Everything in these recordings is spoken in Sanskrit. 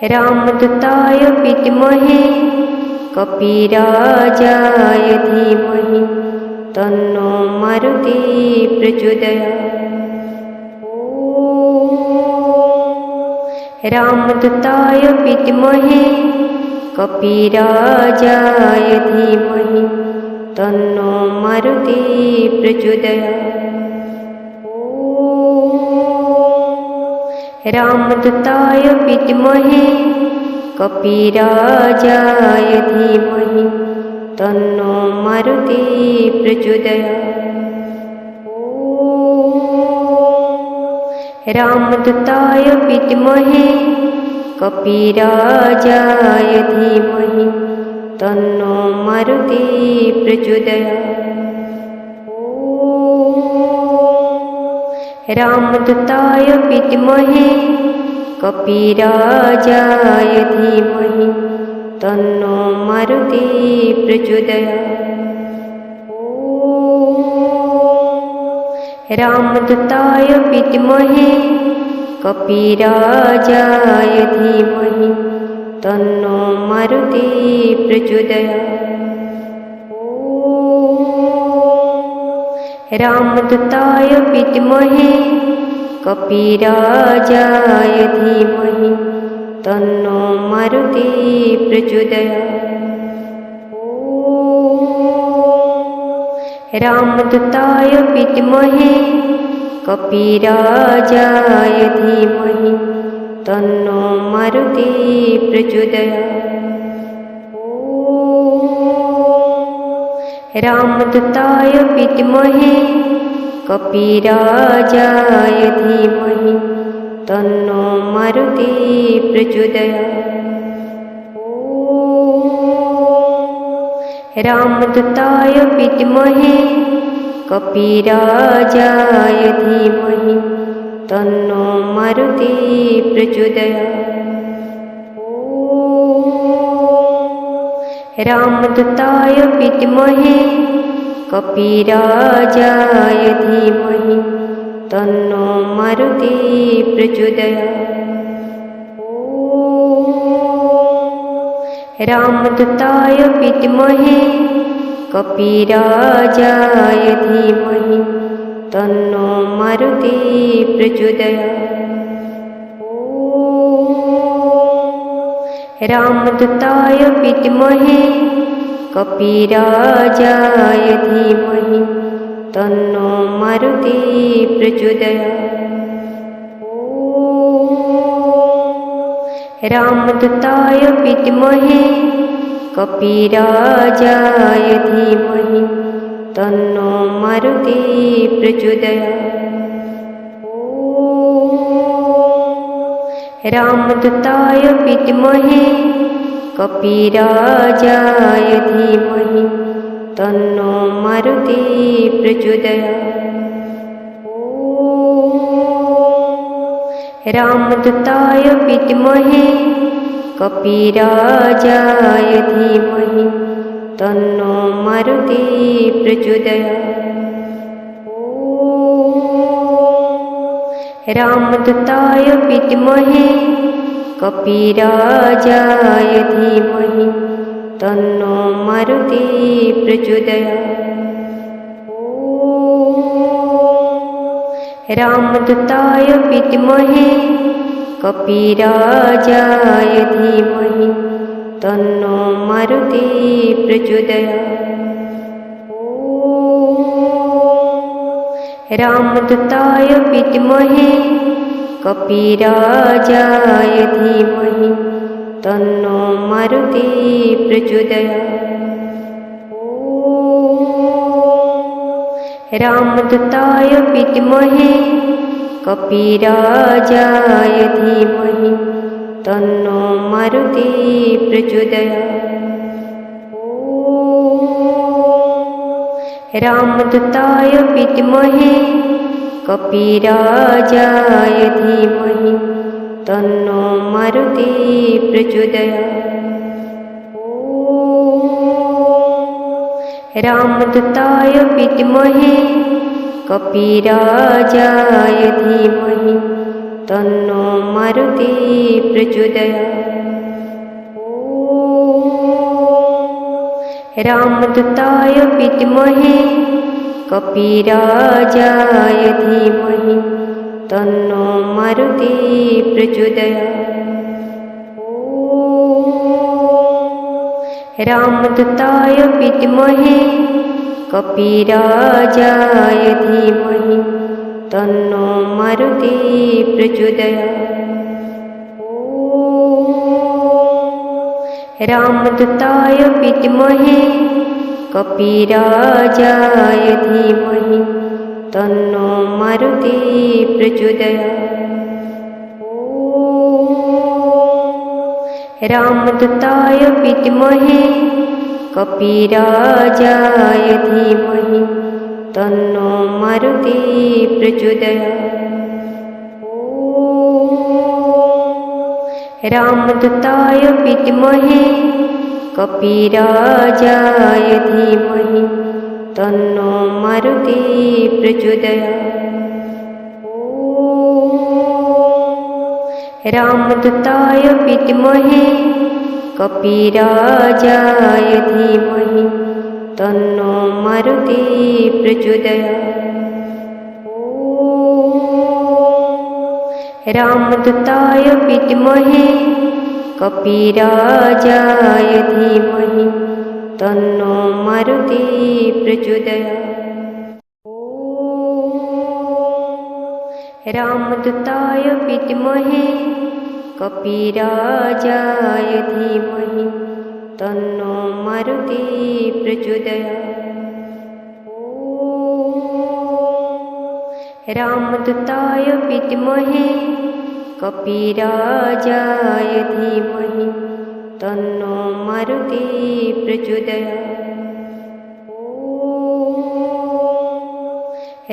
रामदूताय विद्महे कपिराजाय धीमहि तन्नो मारुति प्रचोदयात्। रामदूताय विद्महे कपिराजाय धीमहि तन्नो मारुति प्रचोदयात्। रामदूताय विद्महे कपिराजाय धीमहि तन्नो मारुति प्रचोदयात्। रामदूताय विद्महे कपिराजाय धीमहि तन्नो मारुति प्रचोदयात्। रामदूताय विद्महे कपिराजाय धीमहि तन्नो मारुति प्रचोदयात्। रामदूताय विद्महे कपिराजाय धीमहि तन्नो मारुति प्रचोदयात्। रामदूताय विद्महे कपिराजाय धीमहि तन्नो मारुति प्रचोदयात्। रामदूताय विद्महे कपिराजाय धीमहि तन्नो मारुति प्रचोदयात्। रामदूताय विद्महे कपिराजाय धीमहि तन्नो मारुति प्रचोदयात्। रामदूताय विद्महे कपिराजाय धीमहि तन्नो मारुति प्रचोदयात्। रामदूताय विद्महे कपिराजाय धीमहि तन्नो मारुति प्रचोदयात्। रामदूताय विद्महे कपिराजाय धीमहि तन्नो मारुति प्रचोदयात्। रामदूताय विद्महे कपिराजाय धीमहि तन्नो मारुति प्रचोदयात्। रामदूताय विद्महे कपिराजाय धीमहि तन्नो मारुति प्रचोदयात्। रामदूताय विद्महे कपिराजाय धीमहि तन्नो मारुति प्रचोदयात्। रामदूताय विद्महे कपिराजाय धीमहि तन्नो मारुति प्रचोदयात्। रामदूताय विद्महे कपिराजाय धीमहि तन्नो मारुति प्रचोदयात्। रामदूताय विद्महे कपिराजाय धीमहि तन्नो मारुति प्रचोदयात्। रामदूताय विद्महे कपिराजाय धीमहि तन्नो मारुति प्रचोदयात्। रामदूताय विद्महे कपिराजाय धीमहि तन्नो मारुति प्रचोदयात्। रामदूताय विद्महे कपिराजाय धीमहि तन्नो मारुति प्रचोदयात्। रामदूताय विद्महे कपिराजाय धीमहि तन्नो मारुति प्रचोदयात्। रामदूताय विद्महे कपिराजाय धीमहि तन्नो मारुति प्रचोदयात्। रामदूताय विद्महे कपिराजाय धीमहि तन्नो मारुति प्रचोदयात्। रामदूताय विद्महे कपिराजाय धीमहि तन्नो मारुति प्रचोदयात्। रामदूताय विद्महे कपिराजाय धीमहि तन्नो मारुति प्रचोदयात्। रामदूताय विद्महे कपिराजाय धीमहि तन्नो मारुति प्रचोदयात्। रामदूताय विद्महे कपिराजाय धीमहि तन्नो मारुति प्रचोदयात्। रामदूताय विद्महे कपिराजाय धीमहि तन्नो मारुति प्रचोदयात्। रामदूताय विद्महे कपिराजाय धीमहि तन्नो मारुति प्रचोदयात्। रामदूताय विद्महे कपिराजाय धीमहि तन्नो मारुति प्रचोदयात्।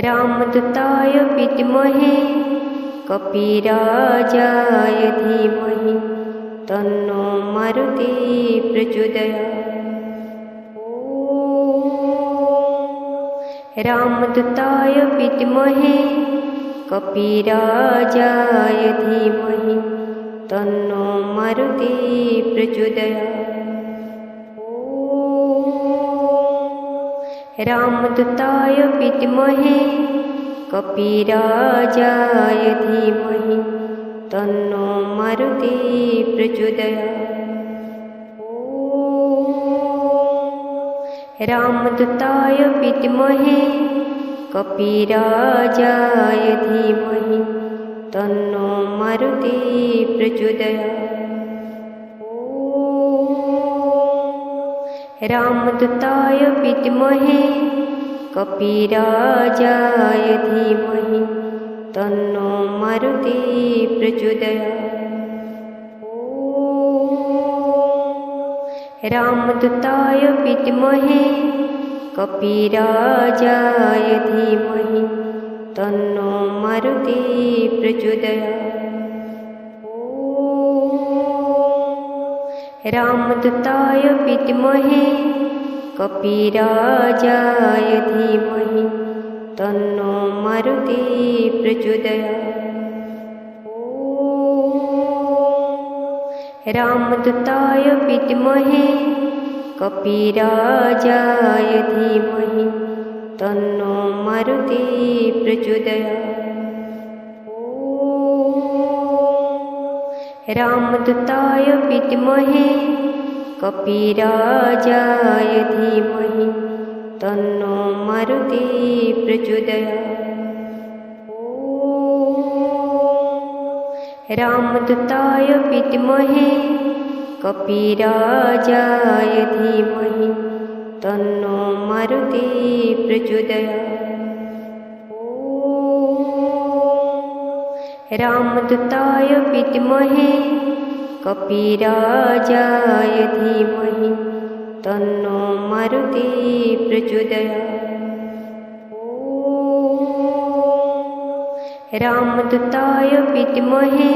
रामदूताय विद्महे कपिराजाय धीमहि तन्नो मारुति प्रचोदयात्। रामदूताय विद्महे कपिराजाय धीमहि तन्नो मारुति प्रचोदयात्। रामदूताय विद्महे कपिराजाय धीमहि तन्नो मारुति प्रचोदयात्। रामदूताय विद्महे कपिराजाय धीमहि तन्नो मारुति प्रचोदयात्। रामदूताय विद्महे कपिराजाय धीमहि तन्नो मारुति प्रचोदयात्। रामदूताय विद्महे कपिराजाय धीमहि तन्नो मारुति प्रचोदयात्। रामदूताय विद्महे कपिराजाय धीमहि तन्नो मारुति प्रचोदयात्। रामदूताय विद्महे कपिराजाय धीमहि तन्नो मारुति प्रचोदयात्। रामदूताय विद्महे कपिराजाय धीमहि तन्नो मारुति प्रचोदयात्। रामदूताय विद्महे कपिराजाय धीमहि तन्नो मारुति प्रचोदयात्। रामदूताय विद्महे कपिराजाय धीमहि तन्नो मारुति प्रचोदयात्। रामदूताय विद्महे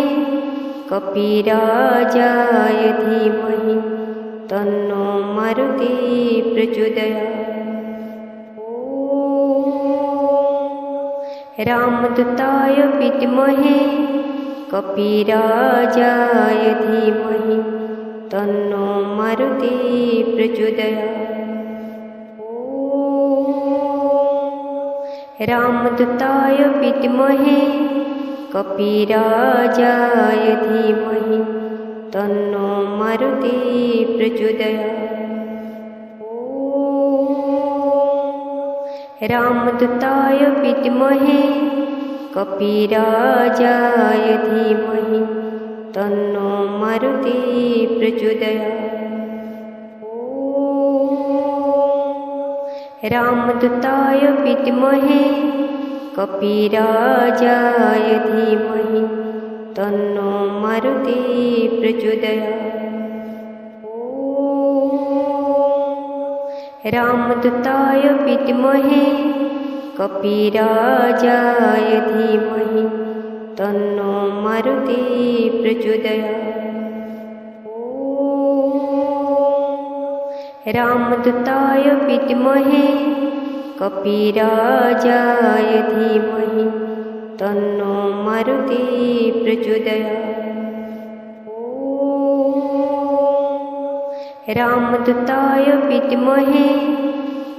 कपिराजाय धीमहि तन्नो मारुति प्रचोदयात्। रामदूताय विद्महे कपिराजाय धीमहि तन्नो मारुतिः प्रचोदयात्। रामदूताय विद्महे कपिराजाय धीमहि तन्नो मारुतिः प्रचोदयात्। रामदूताय विद्महे कपिराजाय धीमहि तन्नो मारुतिः प्रचोदयात्। रामदूताय विद्महे कपिराजाय धीमहि तन्नो मारुतिः प्रचोदयात्। रामदूताय विद्महे कपिराजाय धीमहि तन्नो मारुतिः प्रचोदयात्। रामदूताय विद्महे कपिराजाय धीमहि तन्नो मारुतिः प्रचोदयात्। रामदूताय विद्महे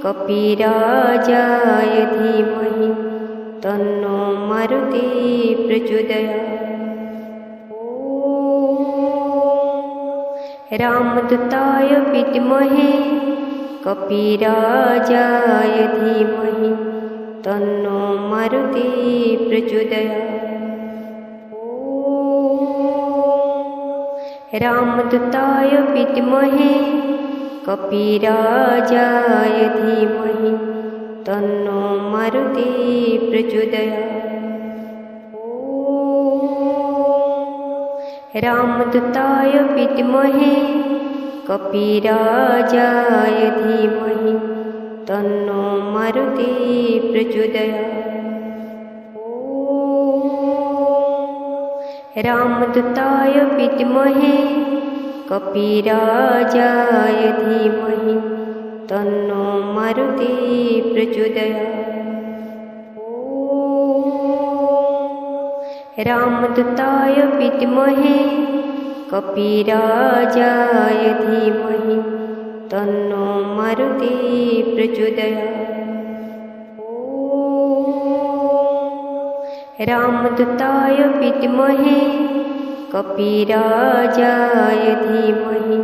कपिराजाय धीमहि तन्नो मारुतिः प्रचोदयात्। रामदूताय विद्महे कपिराजाय धीमहि तन्नो मारुतिः प्रचोदयात्। रामदूताय विद्महे कपिराजाय धीमहि तन्नो मारुतिः प्रचोदयात्। रामदूताय विद्महे कपिराजाय धीमहि तन्नो मारुतिः प्रचोदयात्। रामदूताय विद्महे कपिराजाय धीमहि तन्नो मारुतिः प्रचोदयात्। रामदूताय विद्महे कपिराजाय धीमहि तन्नो मारुतिः प्रचोदयात्। रामदूताय विद्महे कपिराजाय धीमहि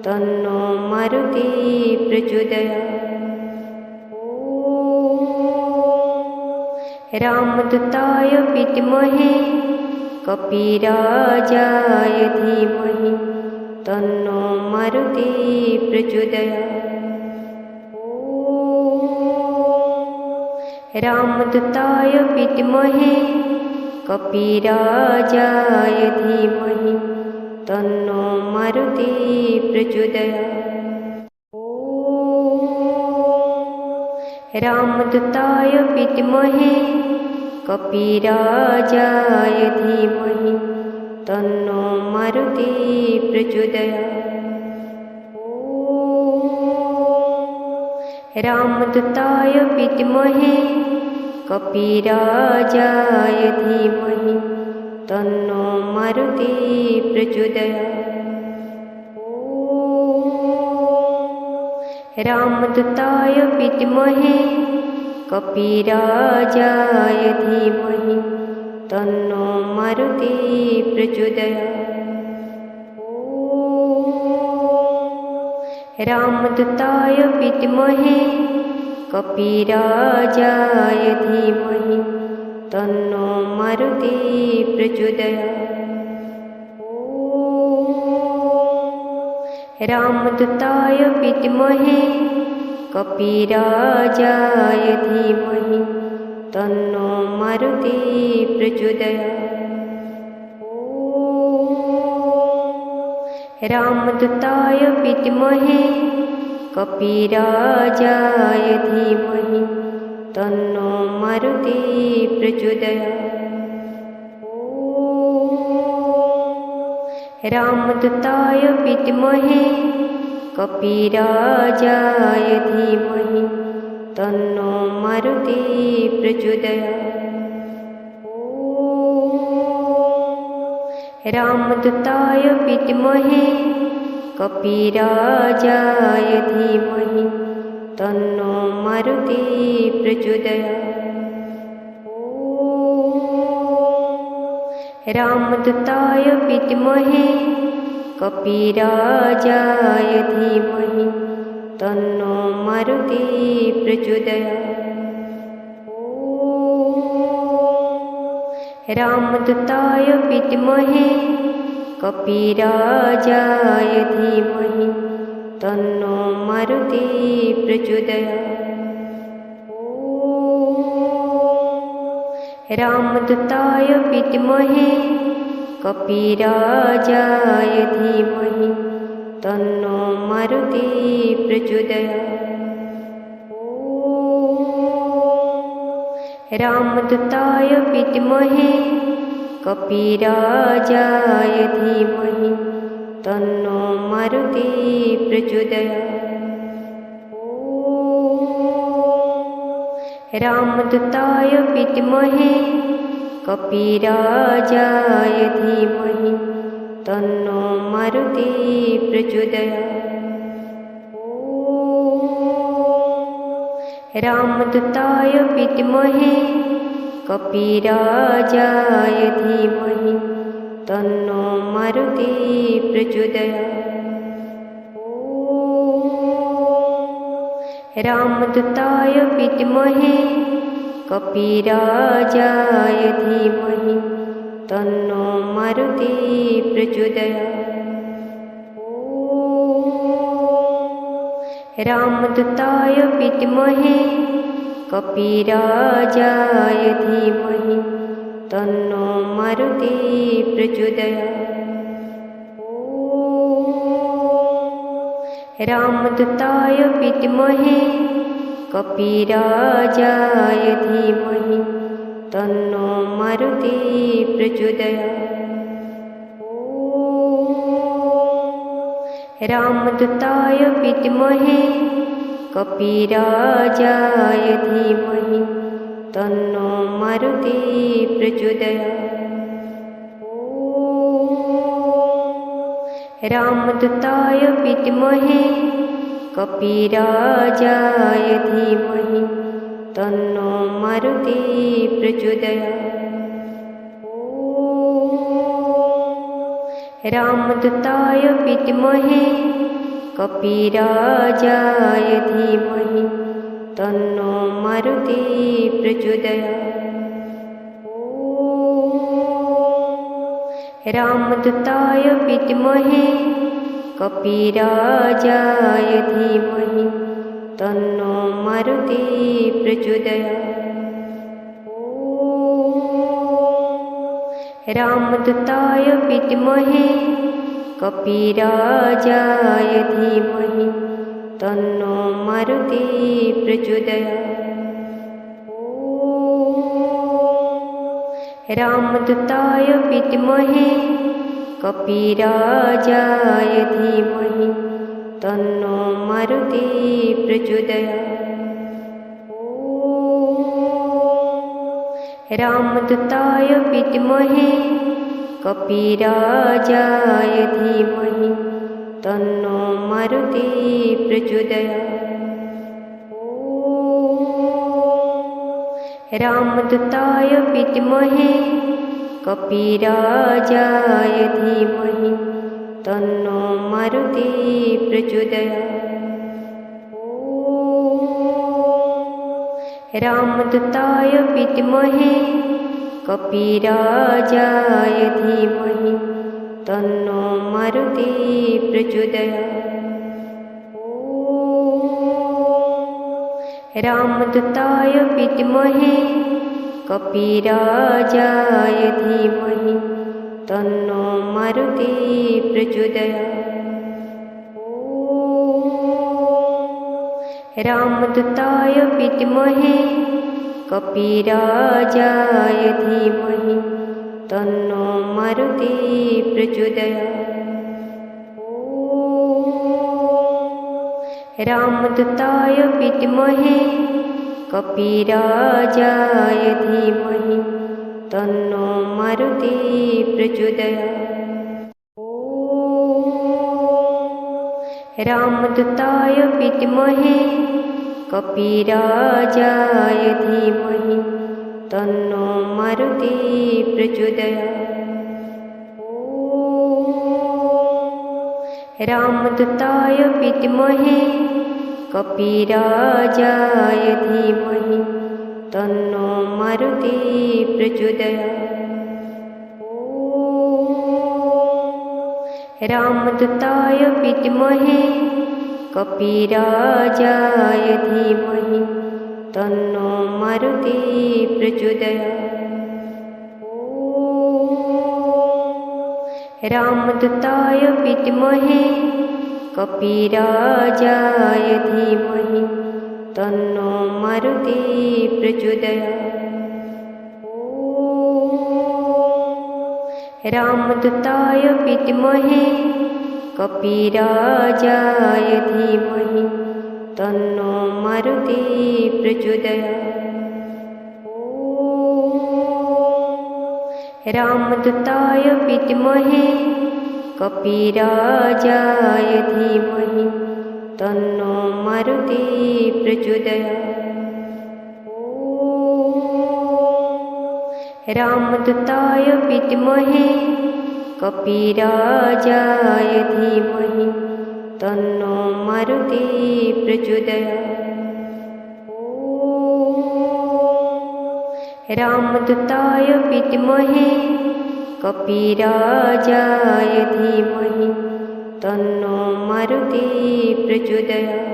तन्नो मारुतिः प्रचोदयात्। रामदूताय विद्महे कपिराजाय धीमहि तन्नो मारुतिः प्रचोदयात्। रामदूताय विद्महे कपिराजाय धीमहि तन्नो मारुतिः प्रचोदयात्। रामदूताय विद्महे कपिराजाय धीमहि तन्नो मारुतिः प्रचोदयात्। रामदूताय विद्महे कपिराजाय धीमहि तन्नो मारुतिः प्रचोदयात्। रामदूताय विद्महे कपिराजाय धीमहि तन्नो मारुतिः प्रचोदयात्। रामदूताय विद्महे कपिराजाय धीमहि तन्नो मारुतिः प्रचोदयात्। रामदूताय विद्महे कपिराजाय धीमहि तन्नो मारुतिः प्रचोदयात्। रामदूताय विद्महे कपिराजाय धीमहि तन्नो मारुतिः प्रचोदयात्। रामदूताय विद्महे कपिराजाय धीमहि तन्नो मारुतिः प्रचोदयात्। रामदूताय विद्महे कपिराजाय धीमहि तन्नो मारुति प्रचोदयात्। रामदूताय विद्महे कपिराजाय धीमहि तन्नो मारुति प्रचोदयात्। रामदूताय विद्महे कपिराजाय धीमहि तन्नो मारुति प्रचोदयात्। रामदूताय विद्महे कपिराजाय धीमहि तन्नो मारुति प्रचोदयात्। रामदूताय विद्महे कपिराजाय धीमहि तन्नो मारुति प्रचोदयात्। रामदूताय विद्महे कपिराजाय धीमहि तन्नो मारुति प्रचोदयात्। रामदूताय विद्महे कपिराजाय धीमहि तन्नो मारुति प्रचोदयात्। रामदूताय विद्महे कपिराजाय धीमहि तन्नो मारुति प्रचोदयात्। रामदूताय विद्महे कपिराजाय धीमहि तन्नो मारुति प्रचोदयात्। रामदूताय विद्महे कपिराजाय धीमहि तन्नो मारुति प्रचोदयात्। रामदूताय विद्महे कपिराजाय धीमहि तन्नो मारुति प्रचोदयात्। रामदूताय विद्महे कपिराजाय धीमहि तन्नो मारुति प्रचोदयात्। रामदूताय विद्महे कपिराजाय धीमहि तन्नो मारुति प्रचोदयात्। रामदूताय विद्महे कपिराजाय धीमहि तन्नो मारुति प्रचोदयात्। रामदूताय विद्महे कपिराजाय धीमहि तन्नो मारुति प्रचोदयात्। रामदूताय विद्महे कपिराजाय धीमहि तन्नो मारुति प्रचोदयात्। रामदूताय विद्महे कपिराजाय धीमहि तन्नो मारुति प्रचोदयात्। रामदूताय विद्महे कपिराजाय धीमहि तन्नो मारुति प्रचोदयात्। रामदूताय विद्महे कपिराजाय धीमहि तन्नो मारुति प्रचोदयात्। रामदूताय विद्महे कपिराजाय धीमहि तन्नो मारुति प्रचोदयात्। रामदूताय विद्महे कपिराजाय धीमहि तन्नो मारुति प्रचोदयात्। रामदूताय विद्महे कपिराजाय धीमहि तन्नो मारुति प्रचोदयात्। रामदूताय विद्महे कपिराजाय धीमहि तन्नो मारुति प्रचोदयात्। रामदूताय विद्महे कपिराजाय धीमहि तन्नो मारुति प्रचोदयात्। रामदूताय विद्महे कपिराजाय धीमहि तन्नो मारुति प्रचोदयात्। रामदूताय विद्महे कपिराजाय धीमहि तन्नो मारुति प्रचोदयात्। रामदूताय विद्महे कपिराजाय धीमहि तन्नो मारुति प्रचोदयात्। रामदूताय विद्महे कपिराजाय धीमहि तन्नो मारुति प्रचोदयात्। रामदूताय विद्महे कपिराजाय धीमहि तन्नो मारुति प्रचोदयात्। रामदूताय विद्महे कपिराजाय धीमहि तन्नो मारुति प्रचोदयात्।